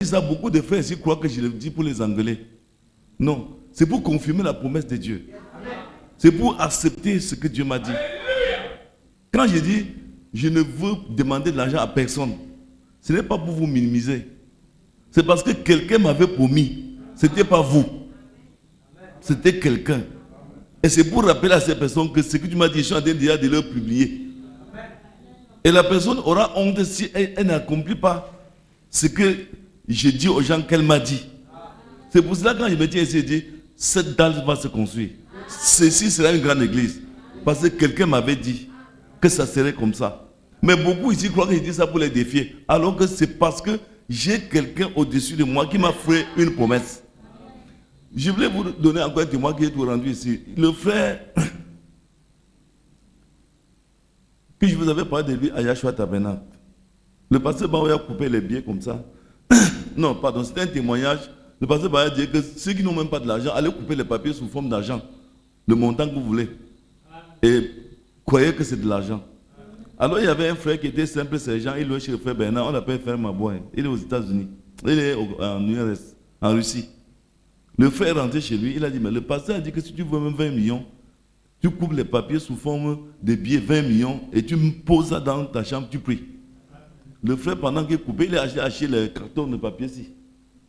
Ça, beaucoup de frères ici croient que je le dis pour les engueuler. Non, c'est pour confirmer la promesse de Dieu. C'est pour accepter ce que Dieu m'a dit. Quand je dis, je ne veux demander de l'argent à personne, ce n'est pas pour vous minimiser. C'est parce que quelqu'un m'avait promis. Ce n'était pas vous. C'était quelqu'un. Et c'est pour rappeler à ces personnes que ce que tu m'as dit, je suis en train déjà de le publier. Et la personne aura honte si elle n'accomplit pas ce que je dis aux gens qu'elle m'a dit. C'est pour cela que quand je me tiens ici, je dis, cette dalle va se construire. Ceci sera une grande église. Parce que quelqu'un m'avait dit que ça serait comme ça. Mais beaucoup ici croient que je dis ça pour les défier. Alors que c'est parce que j'ai quelqu'un au-dessus de moi qui m'a fait une promesse. Je voulais vous donner encore un témoin qui est tout rendu ici. Le frère, que je vous avais parlé de lui à Yahshua Tabernacle. Le pasteur Baouya a coupé les billets comme ça. Non, pardon, c'était un témoignage. Le pasteur Baouya dit que ceux qui n'ont même pas de l'argent, allez couper les papiers sous forme d'argent. Le montant que vous voulez. Et croyez que c'est de l'argent. Alors il y avait un frère qui était simple sergent, il est chez le frère Bernard, on l'appelle frère Maboy. Il est aux États-Unis. Il est en URS, en Russie. Le frère est rentré chez lui, il a dit, mais le pasteur a dit que si tu veux même 20 millions, tu coupes les papiers sous forme de billets 20 millions et tu me poses ça dans ta chambre, tu pries. Le frère, pendant qu'il coupait, il a acheté les cartons de papier ici.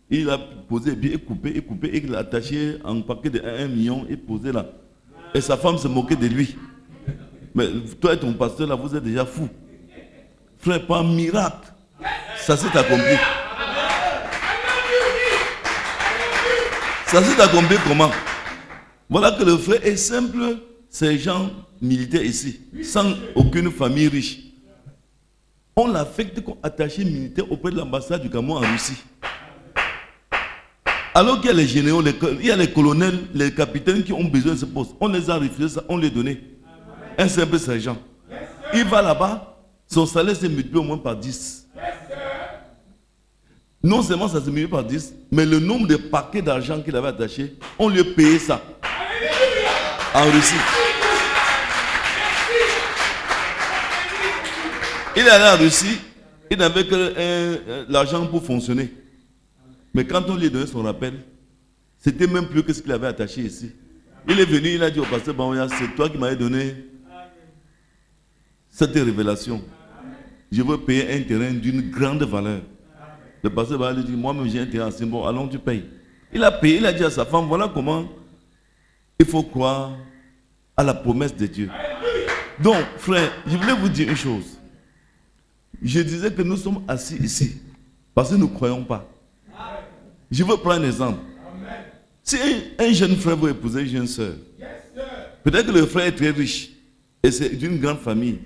Il a posé les billets, coupé, et il l'a attaché en paquet de 1 million et posé là. Et sa femme se moquait de lui. Mais toi et ton pasteur là, vous êtes déjà fous. Frère, par miracle, ça s'est accompli. Ça s'est accompli comment? Voilà que le frère est simple, sergent militaire ici, sans aucune famille riche. On l'affecte comme attaché militaire auprès de l'ambassade du Cameroun en Russie. Alors qu'il y a les généraux, il y a les colonels, les capitaines qui ont besoin de ce poste. On les a refusés, ça, on les donnait. Un simple sergent. Il va là-bas, son salaire s'est multiplié au moins par 10. Non seulement ça s'est multiplié par 10, mais le nombre de paquets d'argent qu'il avait attaché, on lui a payé ça. En Russie. Il est allé en Russie, il n'avait que l'argent pour fonctionner. Mais quand on lui a donné son rappel, c'était même plus que ce qu'il avait attaché ici. Il est venu, il a dit au pasteur Baouya, c'est toi qui m'avais donné cette révélation. Je veux payer un terrain d'une grande valeur. Le pasteur Baouya lui dit, moi-même j'ai un terrain assez bon, allons tu payes. Il a payé, il a dit à sa femme, voilà comment il faut croire à la promesse de Dieu. Donc, frère, je voulais vous dire une chose. Je disais que nous sommes assis ici parce que nous ne croyons pas. Je veux prendre un exemple. Si un jeune frère veut épouser une jeune soeur, peut-être que le frère est très riche et c'est d'une grande famille.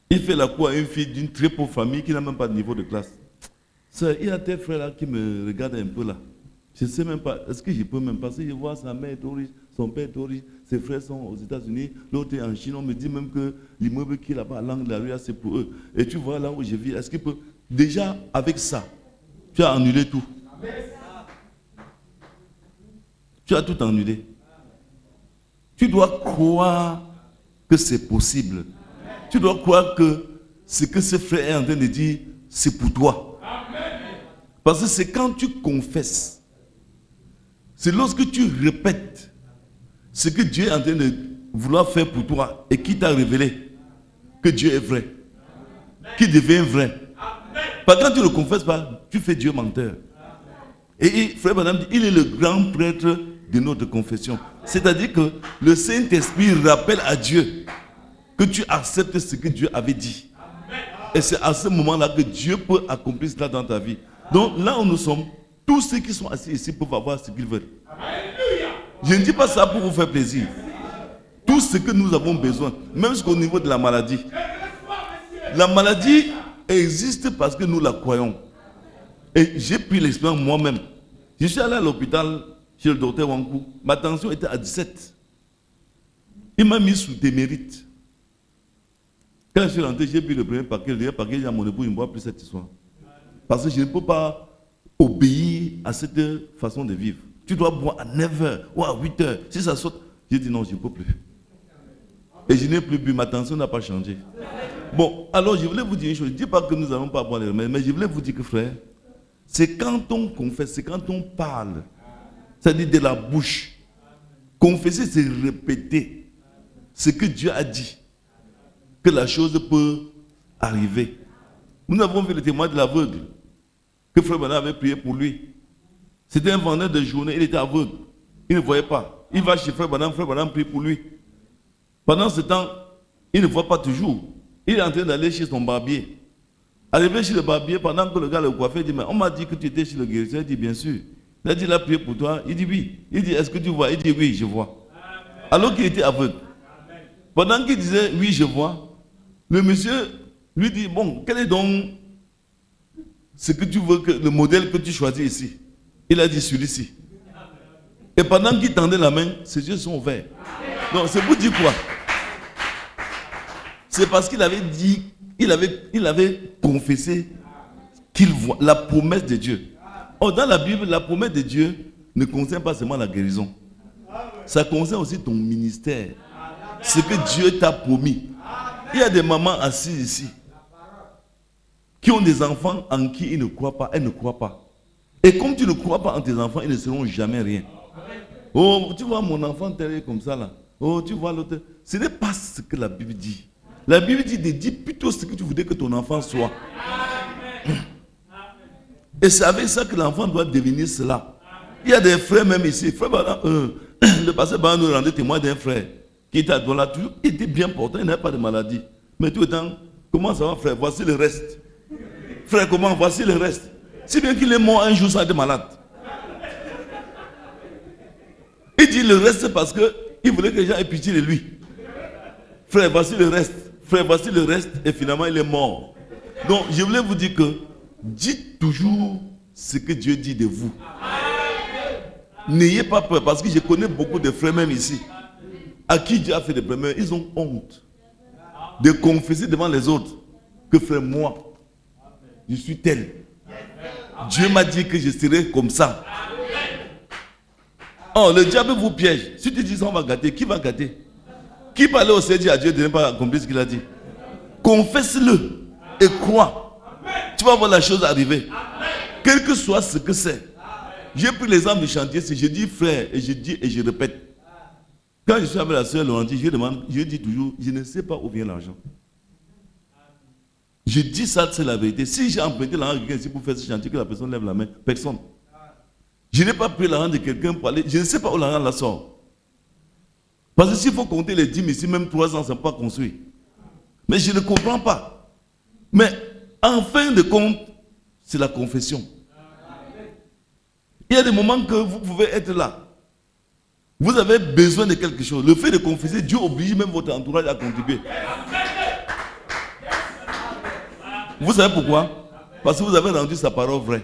Il fait la cour à une fille d'une très pauvre famille qui n'a même pas de niveau de classe. Sœur, il y a tes frères là qui me regardent un peu là. Je ne sais même pas, est-ce que je peux même passer? Je vois sa mère est riche, son père est riche, ses frères sont aux États-Unis, l'autre est en Chine. On me dit même que l'immeuble qui est là-bas à l'angle de la rue, c'est pour eux. Et tu vois là où je vis, est-ce qu'il peut. Déjà, avec ça, tu as annulé tout. Tu as tout annulé. Tu dois croire que c'est possible. Tu dois croire que ce que ce frère est en train de dire, c'est pour toi. Parce que c'est quand tu confesses, c'est lorsque tu répètes ce que Dieu est en train de vouloir faire pour toi et qui t'a révélé que Dieu est vrai, qui devient vrai. Parce que quand tu ne le confesses pas, tu fais Dieu menteur. Et frère madame dit, il est le grand prêtre de notre confession. C'est-à-dire que le Saint-Esprit rappelle à Dieu que tu acceptes ce que Dieu avait dit. Et c'est à ce moment-là que Dieu peut accomplir cela dans ta vie. Donc là où nous sommes, tous ceux qui sont assis ici peuvent avoir ce qu'ils veulent. Je ne dis pas ça pour vous faire plaisir. Tout ce que nous avons besoin, même jusqu'au niveau de la maladie. La maladie existe parce que nous la croyons. Et j'ai pris l'expérience moi-même. Je suis allé à l'hôpital chez le docteur Wankou. Ma tension était à 17. Il m'a mis sous des mérites. Quand je suis rentré, j'ai pris le premier paquet. Le deuxième paquet, j'ai dit à mon époux, il ne me voit plus cette histoire. Parce que je ne peux pas obéir à cette façon de vivre. Tu dois boire à 9h ou à 8h. Si ça saute, j'ai dit non, je ne peux plus. Et je n'ai plus bu, ma tension n'a pas changé. Bon, alors je voulais vous dire une chose. Je ne dis pas que nous n'allons pas boire les remèdes, mais je voulais vous dire que, frère, c'est quand on confesse, c'est quand on parle, c'est-à-dire de la bouche. Confesser, c'est répéter ce que Dieu a dit, que la chose peut arriver. Nous avons vu le témoin de l'aveugle, que Frère Branham avait prié pour lui. C'était un vendeur de journée, il était aveugle. Il ne voyait pas. Il va chez Frère Branham prie pour lui. Pendant ce temps, il ne voit pas toujours. Il est en train d'aller chez son barbier. Arrivé chez le barbier, pendant que le gars le coiffait, il dit, mais on m'a dit que tu étais chez le guérisseur. Il dit, bien sûr. Il a dit, il a prié pour toi. Il dit, oui. Il dit, est-ce que tu vois? Il dit, oui, je vois. Alors qu'il était aveugle. Pendant qu'il disait, oui, je vois, le monsieur lui dit, bon, quel est donc ce que tu veux, le modèle que tu choisis ici? Il a dit, celui-ci. Et pendant qu'il tendait la main, ses yeux sont ouverts. Donc, c'est pour dire quoi? C'est parce qu'il avait dit, il avait confessé qu'il voit la promesse de Dieu. Or, dans la Bible, la promesse de Dieu ne concerne pas seulement la guérison. Ça concerne aussi ton ministère. Ce que Dieu t'a promis. Il y a des mamans assises ici qui ont des enfants en qui ils ne croient pas, elles ne croient pas. Et comme tu ne crois pas en tes enfants, ils ne seront jamais rien. Oh, tu vois mon enfant tel comme ça là. Oh, tu vois l'autre. Ce n'est pas ce que la Bible dit. La Bible dit plutôt ce que tu voudrais que ton enfant soit. Et c'est avec ça que l'enfant doit devenir cela. Il y a des frères même ici. Frère le pasteur Baran nous rendait témoin d'un frère qui était à Douala, toujours, il était bien portant, il n'avait pas de maladie. Mais tout le temps, comment ça va frère? Voici le reste. Frère, comment? Voici le reste. Si bien qu'il est mort un jour sans être malade. Il dit le reste parce qu'il voulait que les gens aient pitié de lui. Frère, voici le reste. Frère, voici le reste. Et finalement, il est mort. Donc, je voulais vous dire que dites toujours ce que Dieu dit de vous. N'ayez pas peur, parce que je connais beaucoup de frères même ici, à qui Dieu a fait des problèmes. Ils ont honte de confesser devant les autres que frère, moi, je suis tel. Dieu m'a dit que je serai comme ça. Oh, le diable vous piège. Si tu dis ça, on va gâter. Qui va gâter? Qui parlait au Seigneur à Dieu de ne pas accomplir ce qu'il a dit? Confesse-le et crois. Tu vas voir la chose arriver. Quel que soit ce que c'est. J'ai pris l'exemple du chantier, je dis frère, et je dis et je répète. Quand je suis avec la sœur Laurentine, je dis toujours, je ne sais pas où vient l'argent. Je dis ça, c'est la vérité. Si j'ai emprunté l'argent de quelqu'un ici pour faire ce chantier, que la personne lève la main, personne. Je n'ai pas pris l'argent de quelqu'un pour aller, je ne sais pas où l'argent la sort. Parce que s'il faut compter les dîmes ici, même 3 ans, ça ne peut pas construire. Mais je ne comprends pas. Mais en fin de compte, c'est la confession. Il y a des moments que vous pouvez être là. Vous avez besoin de quelque chose. Le fait de confesser, Dieu oblige même votre entourage à contribuer. Vous savez pourquoi? Parce que vous avez rendu sa parole vraie.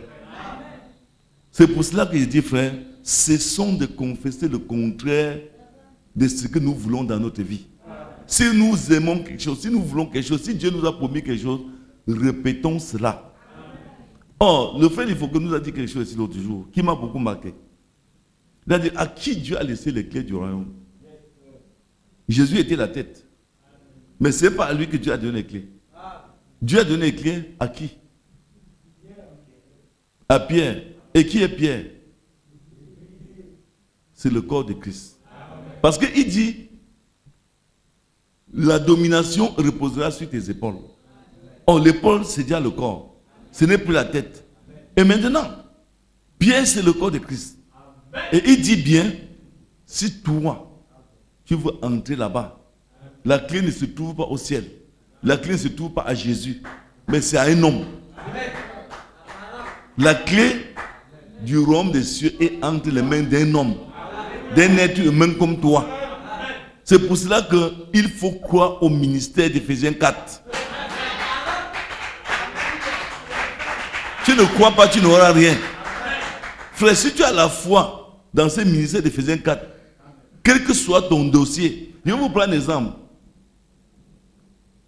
C'est pour cela que je dis, frère, cessons de confesser le contraire de ce que nous voulons dans notre vie. Si nous aimons quelque chose, si nous voulons quelque chose, si Dieu nous a promis quelque chose, répétons cela. Or, le frère, il faut que nous a dit quelque chose ici l'autre jour, qui m'a beaucoup marqué. Il a dit, à qui Dieu a laissé les clés du royaume? Jésus était la tête. Mais ce n'est pas à lui que Dieu a donné les clés. Dieu a donné les clés à qui? À Pierre. Et qui est Pierre? C'est le corps de Christ. Parce qu'il dit, la domination reposera sur tes épaules. Or, l'épaule, c'est déjà le corps. Ce n'est plus la tête. Et maintenant, Pierre, c'est le corps de Christ. Et il dit bien, si toi, tu veux entrer là-bas, la clé ne se trouve pas au ciel. La clé ne se trouve pas à Jésus, mais c'est à un homme. La clé du royaume des cieux est entre les mains d'un homme, d'un être humain comme toi. C'est pour cela qu'il faut croire au ministère d'Éphésiens 4. Tu ne crois pas, tu n'auras rien. Frère, si tu as la foi dans ce ministère d'Éphésiens 4, quel que soit ton dossier, je vais vous prendre un exemple.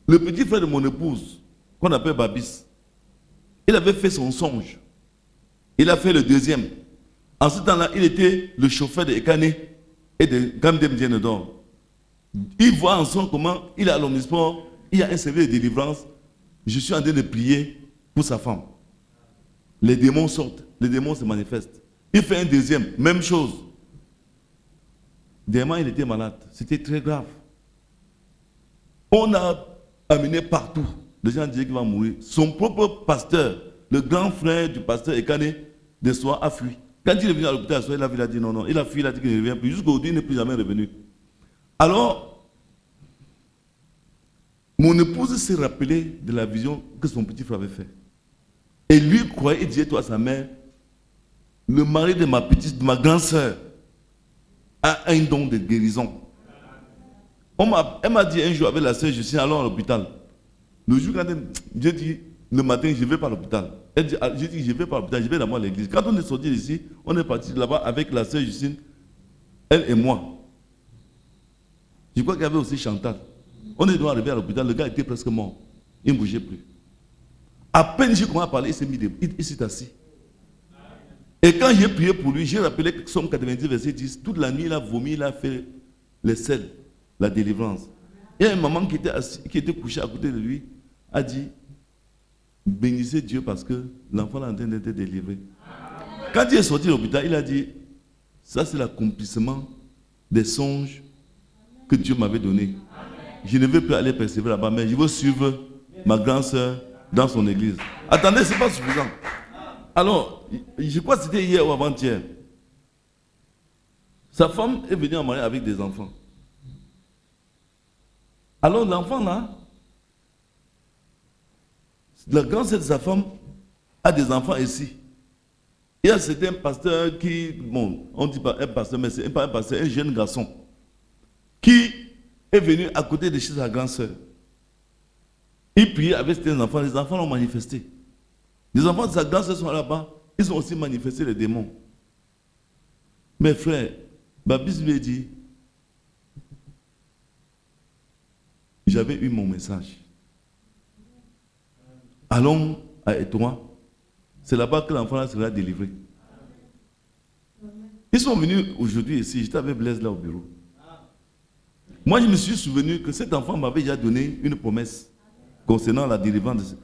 Le petit frère de mon épouse, qu'on appelle Babis, il avait fait son songe. Il a fait le deuxième. En ce temps-là, il était le chauffeur de Ekane et de Gamdem Dienedor. Il voit ensemble comment il est à l'omnisport. il y a un service de délivrance, je suis en train de prier pour sa femme. Les démons sortent, les démons se manifestent. Il fait un deuxième, même chose. Dernièrement, il était malade. C'était très grave. On a amené partout. Les gens disaient qu'il va mourir. Son propre pasteur, le grand frère du pasteur Ekane, de soi, a fui. Quand il est venu à l'hôpital, il a dit non, non. Il a fui, il a dit qu'il ne revient plus. Jusqu'aujourd'hui, il n'est plus jamais revenu. Alors, mon épouse s'est rappelée de la vision que son petit frère avait faite. Et lui croyait, il disait toi à sa mère, le mari de ma petite, de ma grande sœur, a un don de guérison. Elle m'a dit un jour avec la sœur Justine, allons à l'hôpital. Le jour quand j'ai dit, le matin, je ne vais pas à l'hôpital. Elle dit, j'ai dit, je ne vais pas à l'hôpital, je vais d'abord à l'église. Quand on est sorti d'ici, on est parti là-bas avec la sœur Justine, elle et moi. Je crois qu'il y avait aussi Chantal. On est arrivé à l'hôpital, le gars était presque mort. Il ne bougeait plus. À peine j'ai commencé à parler, il s'est assis. Et quand j'ai prié pour lui, j'ai rappelé que Somme 90, verset 10, toute la nuit, il a vomi, il a fait les sels, la délivrance. Il y a une maman qui était couchée à côté de lui, a dit, bénissez Dieu parce que l'enfant est en train d'être délivré. Quand il est sorti de l'hôpital, il a dit, ça c'est l'accomplissement des songes que Dieu m'avait donnés. Je ne veux plus aller persévérer là-bas, mais je veux suivre ma grande sœur dans son église. Attendez, ce n'est pas suffisant. Alors, je crois que c'était hier ou avant-hier. Sa femme est venue en mariage avec des enfants. Alors l'enfant là, la grande sœur de sa femme a des enfants ici. Il y a certains pasteurs qui, bon, on ne dit pas un pasteur, mais c'est pas un pasteur, un jeune garçon, qui est venu à côté de chez sa grande sœur. Il priait avec ses enfants, les enfants l'ont manifesté. Les enfants de sa grande sœur sont là-bas, ils ont aussi manifesté les démons. Mes frères, Babis lui a dit, j'avais eu mon message. Allons à Étoile. C'est là-bas que l'enfant sera délivré. Ils sont venus aujourd'hui ici, j'étais avec Blaise là au bureau. Moi, je me suis souvenu que cet enfant m'avait déjà donné une promesse concernant la délivrance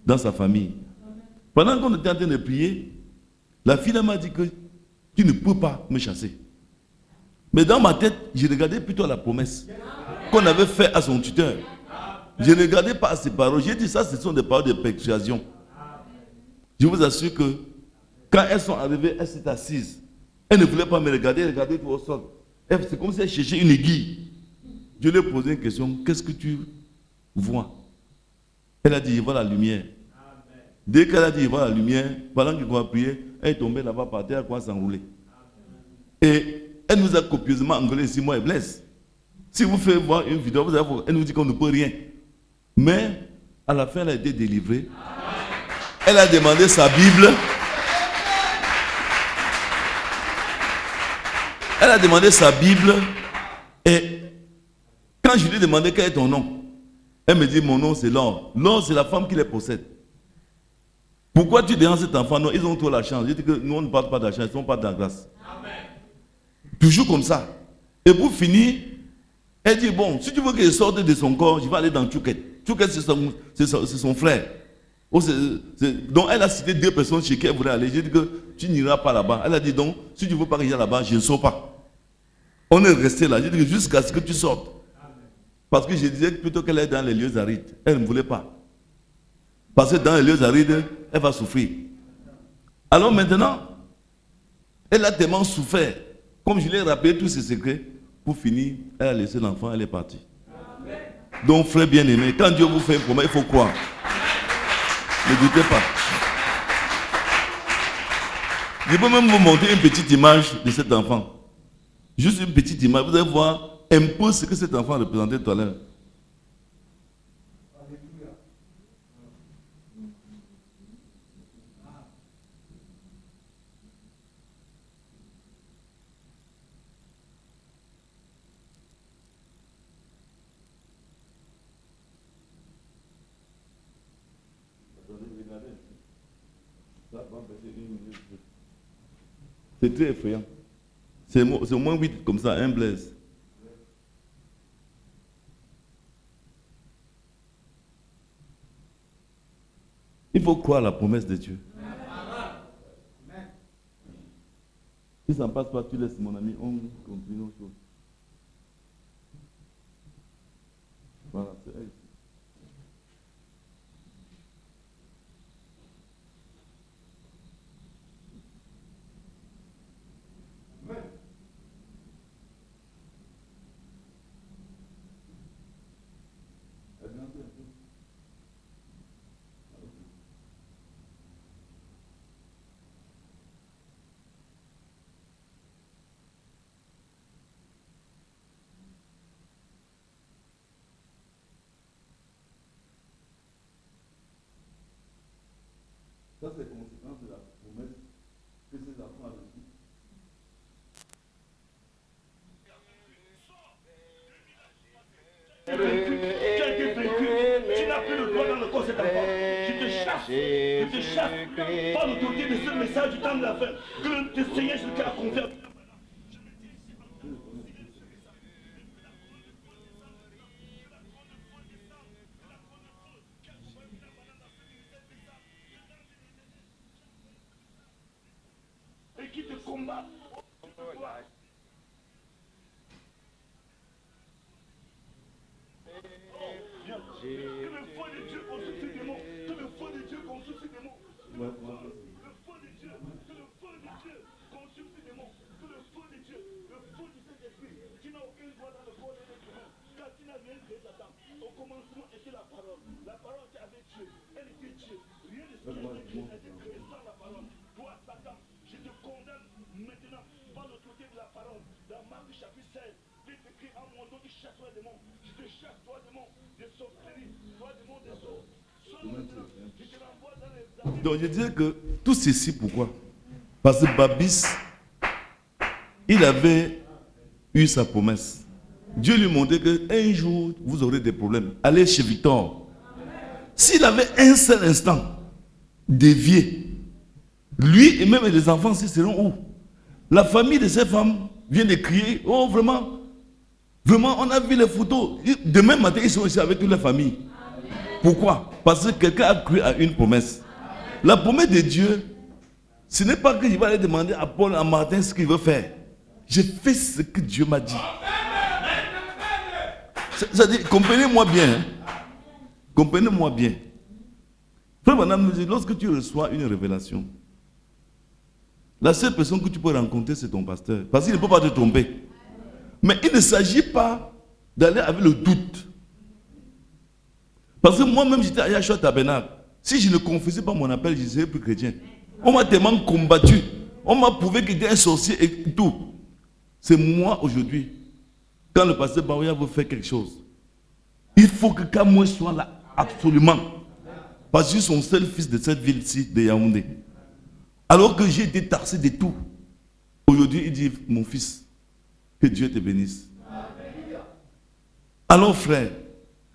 dans sa famille. Pendant qu'on était en train de prier, la fille m'a dit que tu ne peux pas me chasser. Mais dans ma tête, je regardais plutôt la promesse qu'on avait faite à son tuteur. Je ne regardais pas à ses paroles. J'ai dit ça, ce sont des paroles de persuasion. Je vous assure que quand elles sont arrivées, elles s'étaient assises. Elles ne voulaient pas me regarder, elles regardaient tout au sol. C'est comme si elles cherchaient une aiguille. Je lui ai posé une question, qu'est-ce que tu vois? Elle a dit, je vois la lumière. Dès qu'elle a dit, je vois la lumière, pendant qu'il va prier, elle est tombée là-bas par terre, elle commence à s'enrouler. Et elle nous a copieusement engueulé ici, moi et Blaise. Si vous faites voir une vidéo, vous allez voir, elle nous dit qu'on ne peut rien. Mais à la fin, elle a été délivrée. Elle a demandé sa Bible. Elle a demandé sa Bible. Et quand je lui ai demandé quel est ton nom, elle me dit mon nom c'est Laure. Laure, c'est la femme qui les possède. Pourquoi tu demandes cet enfant? Non, ils ont trop la chance. Je dis que nous, on ne parle pas de la chance, ils ne sont pas de la grâce. Amen. Toujours comme ça. Et pour finir, elle dit, bon, si tu veux que je sorte de son corps, je vais aller dans Tchouket. Tchouket, c'est son frère. Donc, elle a cité 2 personnes chez qui elle voulait aller. J'ai dit que tu n'iras pas là-bas. Elle a dit, donc, si tu ne veux pas que j'aille là-bas, je ne sors pas. On est resté là. J'ai dit, jusqu'à ce que tu sortes. Parce que je disais plutôt qu'elle est dans les lieux arides. Elle ne voulait pas. Parce que dans les lieux arides, elle va souffrir. Alors maintenant, elle a tellement souffert. Comme je lui ai rappelé tous ses secrets, pour finir, elle a laissé l'enfant, elle est partie. Donc, frère bien-aimé, quand Dieu vous fait une promesse, il faut croire. Ne doutez pas. Je peux même vous montrer une petite image de cet enfant. Juste une petite image. Vous allez voir un peu ce que cet enfant représentait tout à l'heure. C'est très effrayant. C'est au moins 8 comme ça, un Blaise. Il faut croire à la promesse de Dieu. Si ça ne passe pas, tu laisses mon ami, on continue autre chose. Voilà, c'est elle. Ça, c'est conséquence de la promesse que ces enfants ont reçue. Tu n'as plus le droit dans le corps de cet enfant. Je te chasse par l'autorité de ce message du temps de la fin. Que le Seigneur Jésus a confirmé. Et qui te combat. Que le feu de Dieu consume ces démons. Que le feu de Dieu consume ces démons. Le feu de Dieu. Que le feu de Dieu consume ces démons. Que le feu de Dieu. Le feu du Saint-Esprit. Tu n'as aucun droit dans le corps de l'être humain. Car tu n'as rien créé Satan. Au commencement était la parole. La parole était avec Dieu. Elle était Dieu. Rien de ce qui a été créé sans la parole. Toi, Satan, je te condamne maintenant par l'autorité de la parole. Dans Marc chapitre 16, il est écrit en mon nom, il chasse les démons. Je te chasse, toi, démon, de sorcellerie, toi, démon, de sort. Je te renvoie dans les... Donc je disais que tout ceci, pourquoi? Parce que Babis, il avait eu sa promesse. Dieu lui montrait qu'un jour, vous aurez des problèmes. Allez chez Victor. S'il avait un seul instant dévié, lui et même les enfants, ils seront où? La famille de ces femmes vient de crier, oh vraiment, vraiment, on a vu les photos. Demain matin, ils sont ici avec toute la famille. Pourquoi? Parce que quelqu'un a cru à une promesse. La promesse de Dieu, ce n'est pas que je vais aller demander à Paul, à Martin ce qu'il veut faire. J'ai fait ce que Dieu m'a dit. C'est-à-dire, comprenez-moi bien. Hein? Comprenez-moi bien. Frère Madame nous dit, lorsque tu reçois une révélation, la seule personne que tu peux rencontrer, c'est ton pasteur. Parce qu'il ne peut pas te tromper. Mais il ne s'agit pas d'aller avec le doute. Parce que moi-même, j'étais à Yahshua Tabernacle. Si je ne confessais pas mon appel, je ne serais plus chrétien. On m'a tellement combattu. On m'a prouvé qu'il était un sorcier et tout. C'est moi aujourd'hui. Quand le pasteur Baouya veut faire quelque chose, il faut que Kamoué soit là, absolument. Parce que je suis son seul fils de cette ville-ci, de Yaoundé. Alors que j'ai été taxé de tout. Aujourd'hui, il dit, mon fils, que Dieu te bénisse. Alors frère,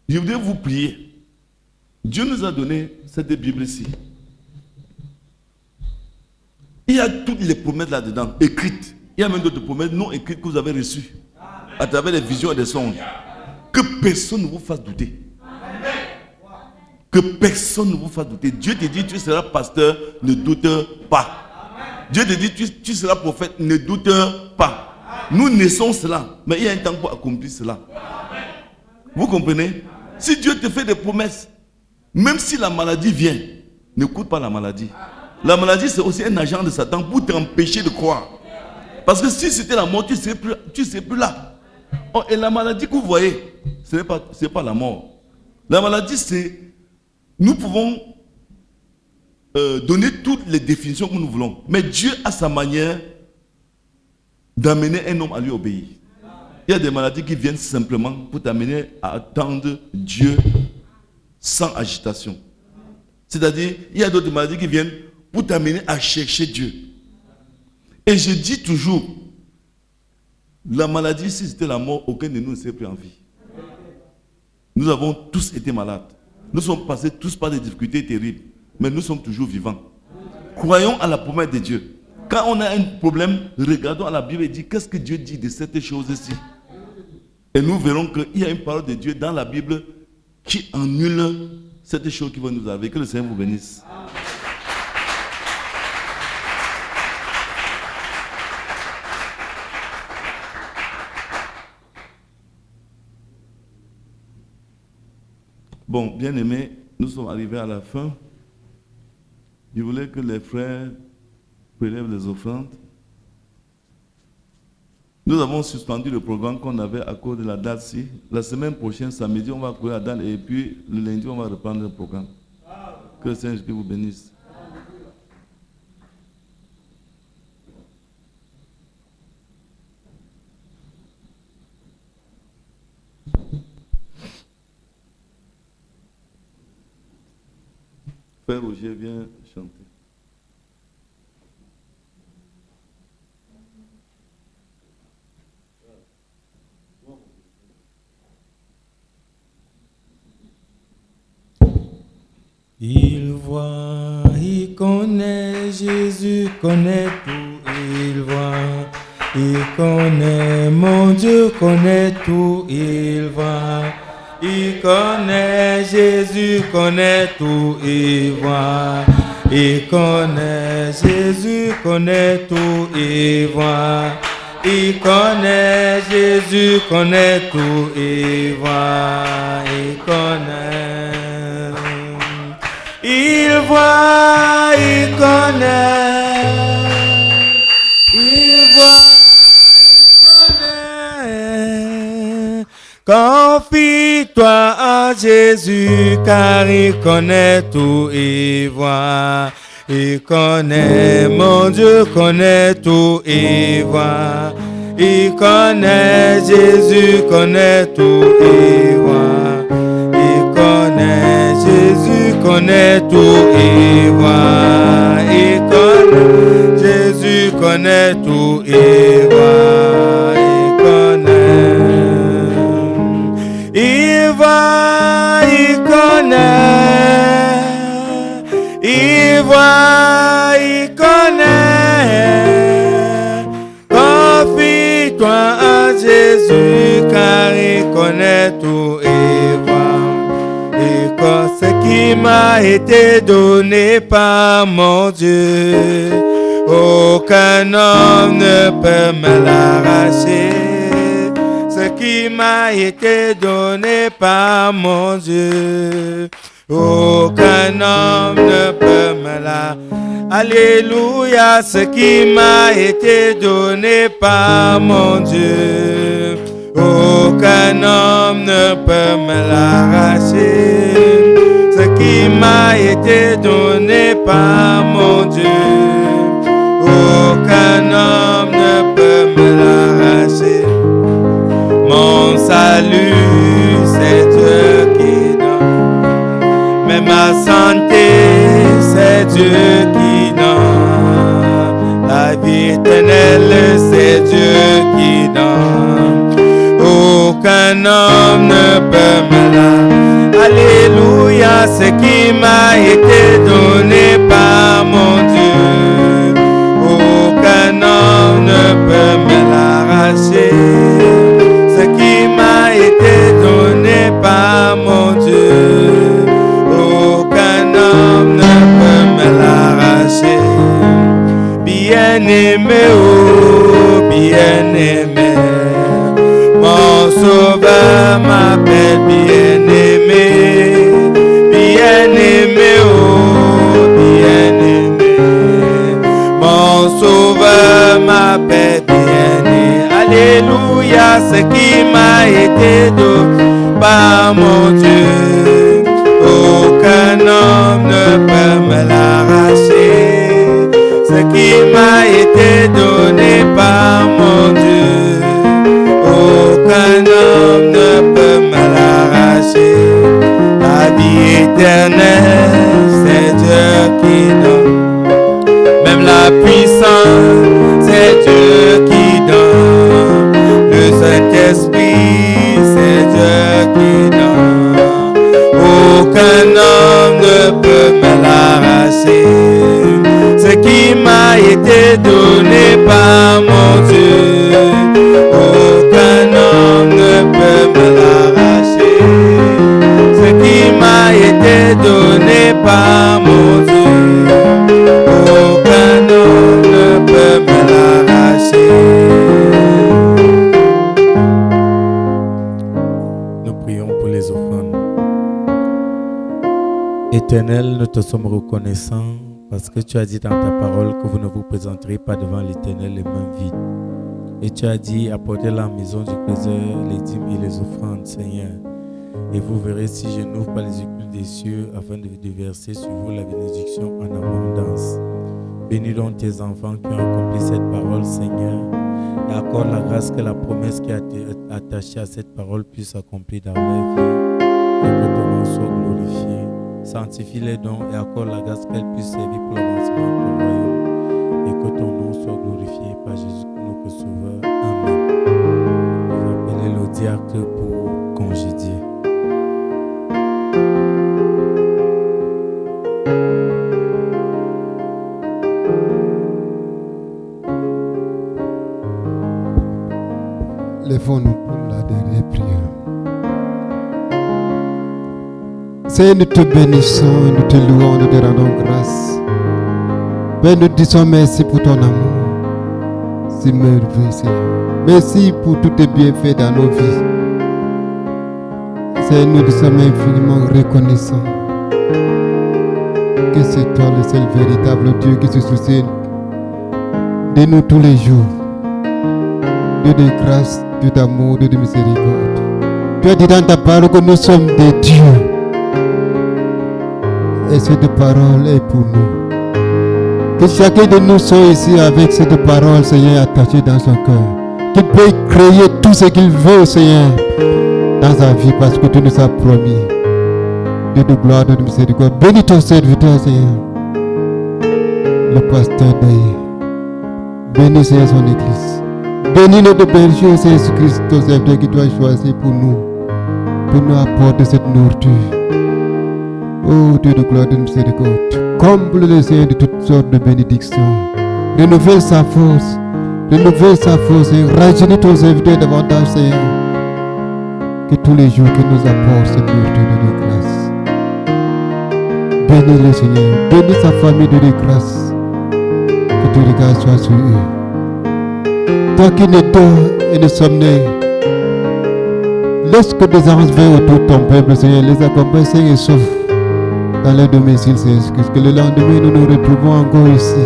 je voudrais vous prier. Dieu nous a donné cette Bible-ci. Il y a toutes les promesses là-dedans, écrites. Il y a même d'autres promesses non écrites que vous avez reçues à travers les visions et les songes. Que personne ne vous fasse douter. Que personne ne vous fasse douter. Dieu te dit, tu seras pasteur, ne doute pas. Dieu te dit, tu seras prophète, ne doute pas. Nous naissons cela, mais il y a un temps pour accomplir cela. Vous comprenez? Si Dieu te fait des promesses, même si la maladie vient, n'écoute pas la maladie. La maladie, c'est aussi un agent de Satan pour t'empêcher de croire. Parce que si c'était la mort, tu ne serais plus là. Oh, et la maladie que vous voyez, ce n'est pas la mort. La maladie, c'est... Nous pouvons donner toutes les définitions que nous voulons. Mais Dieu a sa manière d'amener un homme à lui obéir. Il y a des maladies qui viennent simplement pour t'amener à attendre Dieu sans agitation. C'est-à-dire, il y a d'autres maladies qui viennent pour t'amener à chercher Dieu. Et je dis toujours, la maladie, si c'était la mort, aucun de nous ne serait plus en vie. Nous avons tous été malades. Nous sommes passés tous par des difficultés terribles. Mais nous sommes toujours vivants. Croyons à la promesse de Dieu. Quand on a un problème, regardons à la Bible et dit qu'est-ce que Dieu dit de cette chose-ci. Et nous verrons qu'il y a une parole de Dieu dans la Bible qui annule cette chose qui va nous arriver. Que le Seigneur vous bénisse. Bon, bien aimés, nous sommes arrivés à la fin. Je voulais que les frères prélèvent les offrandes. Nous avons suspendu le programme qu'on avait à cause de la date-ci. La semaine prochaine, samedi, on va courir la date et puis le lundi, on va reprendre le programme. Que le Seigneur vous bénisse. Frère Roger, viens chanter. Il voit, il connaît, Jésus connaît tout, il voit, il connaît, mon Dieu connaît tout, il voit, il connaît, Jésus connaît tout, il voit, il connaît, Jésus connaît tout, il voit, il connaît, Jésus connaît tout, il voit, il connaît. Il voit, il connaît, il voit, il connaît. Confie-toi à Jésus car il connaît tout, il voit, il connaît, mon Dieu connaît tout, il voit, il connaît, Jésus connaît tout, il voit, il connaît, Jésus connaît tout, il voit, il connaît, Jésus connaît tout, il voit, il connaît, il voit, il connaît, il voit, il connaît, confie-toi à Jésus car il connaît tout, il voit. Ce qui m'a été donné par mon Dieu, aucun homme ne peut me l'arracher. Ce qui m'a été donné par mon Dieu, aucun homme ne peut me l'arracher. Alléluia, ce qui m'a été donné par mon Dieu, aucun homme ne peut me l'arracher. Ce qui m'a été donné par mon Dieu, aucun homme ne peut me l'arracher. Mon salut, c'est Dieu qui donne. Mais ma santé, c'est Dieu qui donne. La vie éternelle, c'est Dieu qui donne. Aucun homme ne peut me l'arracher. Alléluia, ce qui m'a été donné par mon Dieu, aucun homme ne peut me l'arracher. Ce qui m'a été donné par mon Dieu, aucun homme ne peut me l'arracher. Bien-aimé, oh bien-aimé, mon sauveur m'appelle bien-aimé, bien-aimé, oh bien-aimé, mon sauveur m'appelle bien-aimé. Alléluia, ce qui m'a été donné par mon Dieu, aucun homme ne peut me l'arracher. Ce qui m'a été donné par mon Dieu, aucun homme ne peut me l'arracher. La vie éternelle, c'est Dieu qui donne. Même la puissance, c'est Dieu qui donne. Le Saint-Esprit, c'est Dieu qui donne. Aucun homme ne peut me l'arracher. Ce qui m'a été donné par mon Dieu, aucun homme ne peut me l'arracher. Ce qui m'a été Éternel, nous te sommes reconnaissants parce que tu as dit dans ta parole que vous ne vous présenterez pas devant l'Éternel les mains vides. Et tu as dit, apportez la maison du trésor, les dîmes et les offrandes, Seigneur. Et vous verrez si je n'ouvre pas les écules des cieux afin de verser sur vous la bénédiction en abondance. Bénis donc tes enfants qui ont accompli cette parole, Seigneur. Et accorde la grâce que la promesse qui a été attachée à cette parole puisse s'accomplir dans leur vie. Et que ton nom soit glorifié. Sanctifie-les donc et accorde la grâce qu'elles puissent servir pour l'avancement de ton royaume. Et que ton nom soit glorifié par Jésus, notre Sauveur. Amen. Je vais appeler le diacre pour congédier. Lèvons-nous pour la dernière prière. Seigneur, nous te bénissons, nous te louons, nous te rendons grâce. Père, nous disons merci pour ton amour. C'est merveilleux, Seigneur. Merci pour tous tes bienfaits dans nos vies. Seigneur, nous sommes infiniment reconnaissants que c'est toi le seul véritable Dieu qui se soucie de nous tous les jours. Dieu de grâce, Dieu d'amour, Dieu de miséricorde. Tu as dit dans ta parole que nous sommes des dieux. Et cette parole est pour nous. Que chacun de nous soit ici avec cette parole, Seigneur, attachée dans son cœur. Qu'il peut créer tout ce qu'il veut, Seigneur, dans sa vie, parce que tu nous as promis. Dieu de gloire, Dieu de miséricorde. Bénis ton serviteur, Seigneur. Le pasteur Daïe. Bénis, Seigneur, son église. Bénis notre berger, Seigneur Jésus-Christ, ton serviteur qui doit choisir pour nous apporter cette nourriture. Oh Dieu de gloire, de miséricorde, comble le Seigneur de toutes sortes de bénédictions. Renouvelle sa force, Seigneur. Rajeunis ton serviteur davantage, Seigneur. Que tous les jours qu'il nous apporte cette nourriture de grâce. Bénis le Seigneur, bénis sa famille de grâce. Que ton regard soit sur eux. Toi qui ne dors et ne sommeille, laisse que des anges veillent autour de ton peuple, Seigneur. Les accompagne, Seigneur, et sauve dans leur domicile, Seigneur. Que le lendemain, nous nous retrouvons encore ici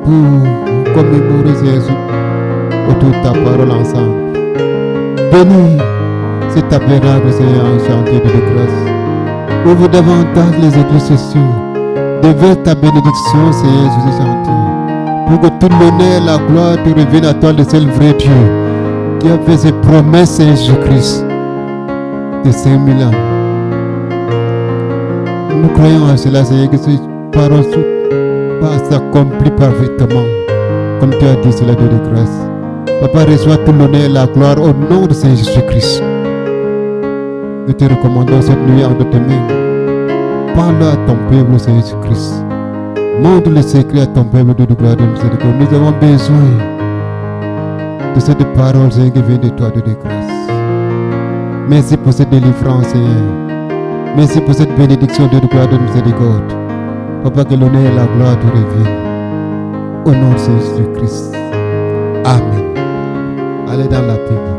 pour commémorer, Seigneur, autour de ta parole ensemble. Bénis cet tabernacle, Seigneur, en chantier de grâce. Ouvre davantage les églises sociaux. Déverse ta bénédiction, Seigneur, sur ces chantiers. Pour que tout l'honneur et la gloire te reviennent à toi, le seul vrai Dieu, qui a fait ses promesses, Seigneur Jésus-Christ, de 5000 ans. Nous croyons à cela, Seigneur, que ces paroles s'accomplissent parfaitement, comme tu as dit cela de grâce. Papa, reçois tout l'honneur et la gloire au nom de Seigneur Jésus-Christ. Nous te recommandons cette nuit entre tes mains. Parle à ton peuple, Seigneur Jésus-Christ. Montre le secret à ton peuple de gloire de miséricorde. Nous avons besoin de cette parole, Seigneur, qui vient de toi de grâce. Merci pour cette délivrance, Seigneur. Merci pour cette bénédiction de gloire de miséricorde. Papa, que l'honneur et la gloire te reviennent. Au nom de Jésus-Christ. Amen. Allez dans la paix.